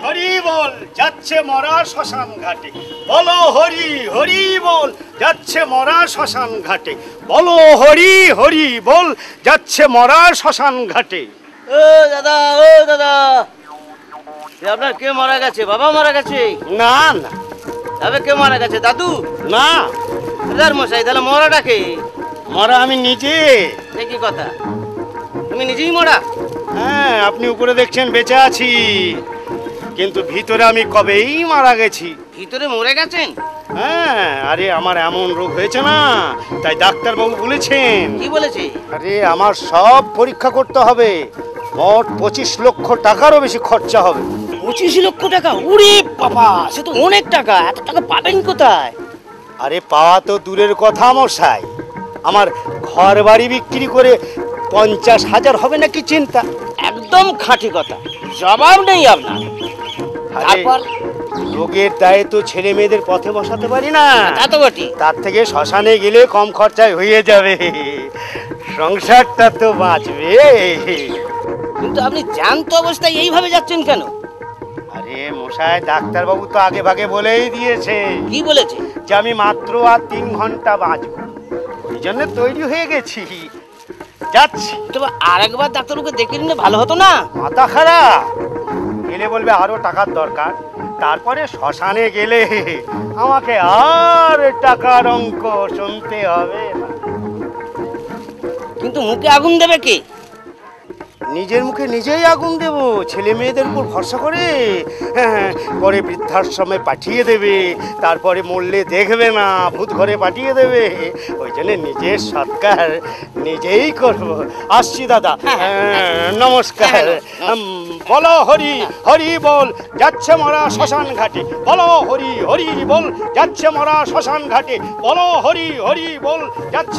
হরি বল যাচ্ছে মরা শ্মশান ঘাটে। বলো হরি হরি বল যাচ্ছে মরা শ্মশান ঘাটে। বলো হরি হরি বল যাচ্ছে মরা শ্মশান ঘাটে। ও দাদা, ও দাদা, আপনার কে মারা গেছে? বাবা মারা গেছে? না না, তবে কে মারা গেছে? দাদু? না, দাদার মশাই, তাহলে মরাটা কে? মরা আমি নিজে। সে কি কথা, তুমি নিজেই মরা? হ্যাঁ, আপনি উপরে দেখছেন বেঁচে আছি, কিন্তু ভিতরে আমি কবেই মারা গেছি। ভিতরে মরে গেছেন? হ্যাঁ, আরে আমার এমন রোগ হয়েছে না, তাই ডাক্তারবাবু বলেছেন। কি বলেছে? আরে আমার সব পরীক্ষা করতে হবে, মোট 25 লক্ষ টাকারও বেশি খরচা হবে। 25 লক্ষ টাকা? উরে বাবা, সে তো অনেক টাকা। এত টাকা পাবেন কোথায়? আরে পাওয়া তো দূরের কথা মশাই, আমার ঘর বাড়ি বিক্রি করে 50,000 হবে নাকি চিন্তা। একদম খাঁটি কথা, জবাব নেই আপনার। আরে, তারপর? রোগের দায়ে তো ছেলে মেয়েদের পথে বসাতে পারি না। তা তো বটি। তার থেকে শ্মশানে গেলে কম খরচায় হয়ে যাবে, সংসারটা তো বাঁচবে। কিন্তু আপনি জ্যান্ত অবস্থায় এইভাবে যাচ্ছেন কেন? আরে মশাই, ডাক্তারবাবু তো আগে ভাগে বলেই দিয়েছে কি বলেছে? যে আমি মাত্র আর 3 ঘন্টা বাঁচব, এই জন্য তৈরি হয়ে গেছি, যাচ্ছি। তবে আরেকবার ডাক্তারবাবুকে দেখে নিলে ভালো হতো না? মাথা খারাপ, গেলে বলবে আরো টাকার দরকার, তারপরে শ্মশানে গেলে আমাকে আর টাকার অঙ্ক শুনতে হবে না। কিন্তু মুখে আগুন দেবে কে? নিজের মুখে নিজেই আগুন দেব, ছেলে মেয়েদের উপর ভরসা করে। হ্যাঁ, পরে বৃদ্ধাশ্রমে পাঠিয়ে দেবে, তারপরে মরলে দেখবে না, ভূত ঘরে পাঠিয়ে দেবে। ওই জন্য নিজের সৎকার নিজেই করব। আসছি দাদা, নমস্কার। বলো হরি হরি বল যাচ্ছে মরা শ্মশান ঘাটে। বলো হরি হরি বল যাচ্ছে মরা শ্মশান ঘাটে। বলো হরি হরি বল যাচ্ছে